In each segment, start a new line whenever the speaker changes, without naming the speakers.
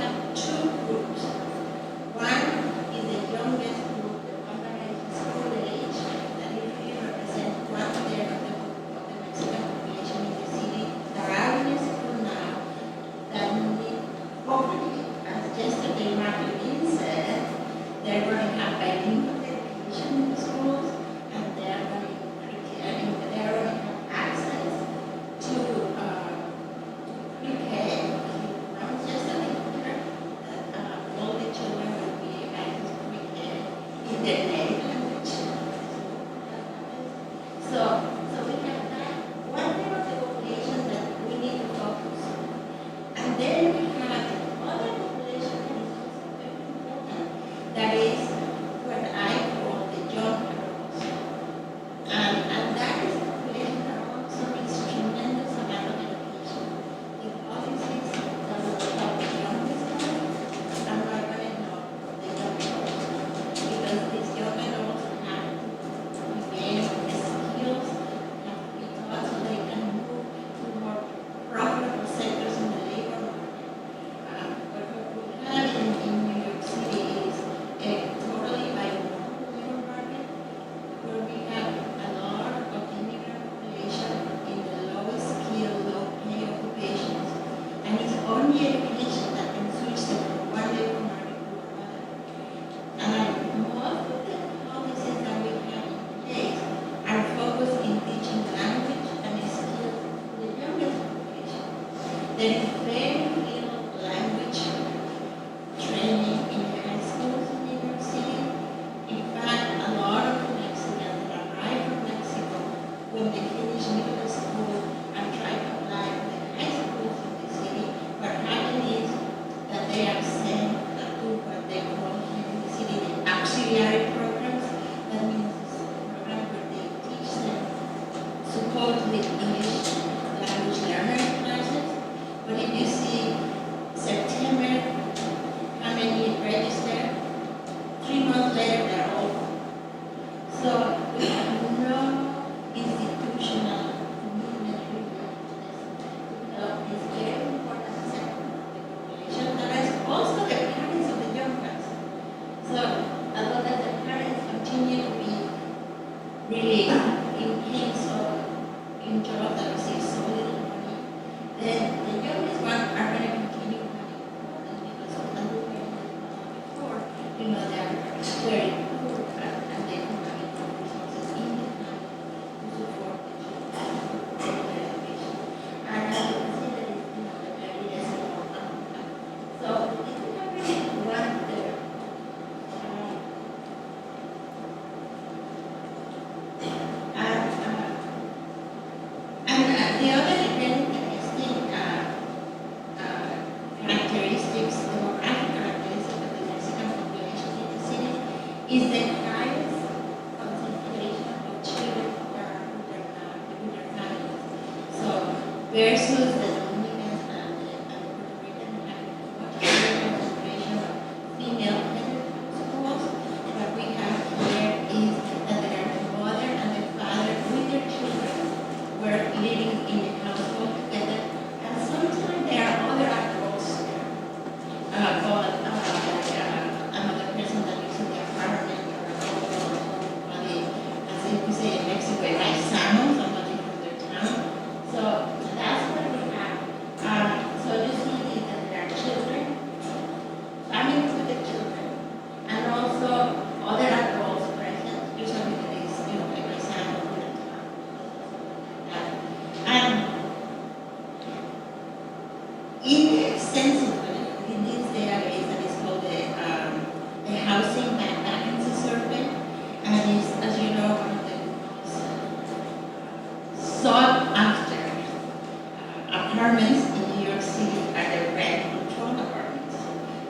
have two groups. One is the youngest group, the one that is school age, that usually represents 1/3 of the Mexican population in the city that are in school now, that need, hopefully, as yesterday Martin said, they're going to have bilingual education in the schools, and they're going to have access to pre-K. Yesterday, all the children will be access to pre-K in their native language. So we have that one thing of the population that we need to focus on. And then we have other population that is also very important, that is what I call the young adults. And that is a population that also needs tremendous amount of education. The policies that will help the youngest ones are not going to help the young adults, because these young adults have to gain the skills, have to be taught so they can move to more profitable sectors in the labor market. What we have in New York City is a totally bilingual labor market, where we have a lot of immigrant population in the lowest skill, low pay occupations, and it's only education that can switch them from one labor market to another. And most of the policies that we have in place are focused in teaching language and skills to the youngest population. There is very little language training in high schools in New York City. In fact, a lot of the Mexicans that arrive from Mexico, when they finish middle school and try to apply to the high schools in the city, what happens is that they are sent to what they call here in the city the auxiliary programs. That means it's a program where they teach them supposedly English language learner classes. But if you see September, how many registered? 3 months later, they're all gone. So we have no institutional commitment really to this. It's very important sector of the population. That is also the parents of the young ones. So as long as the parents continue to be really in pains or in jobs that receive so little money, then the youngest ones are going to continue having problems, because as we mentioned before, they are very poor and they don't have enough resources in the family to support the children and their education. And as you can see, that is the very decimal number. So if we have really 1/3, and the other very interesting characteristics, demographic characteristics of the Mexican population in the city is the highest concentration of children that are with their families. So versus the Dominicans and the Puerto Rican have much higher concentration of female schools. What we have here is that there are the mother and the father with their children were living in the household together, and sometimes there are other adults there, but another person that lives in the apartment, or as we say in Mexico, paisanos, somebody from their town. So that's what we have. So you see that there are children, families with the children, and also other adults present, usually there is, like paisanos with the town. In the census, in this database that is called the Housing Vacancy Survey, and it's, as you know, one of the most sought after apartments in New York City are the rent-controlled apartments.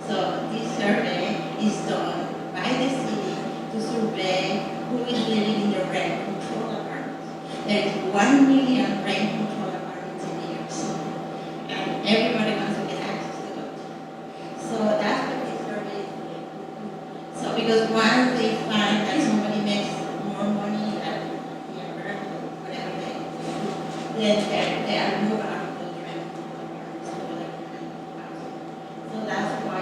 So this survey is done by the city to survey who is living in the rent-controlled apartments. There is 1 million rent-controlled apartments in New York City, and everybody wants to get access to those. So that's what this survey is doing. So because once they find that somebody makes more money at the apartment, whatever they do, then they are moved out of those rent-controlled apartments to other kind of housing. So that's why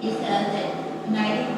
is that 90%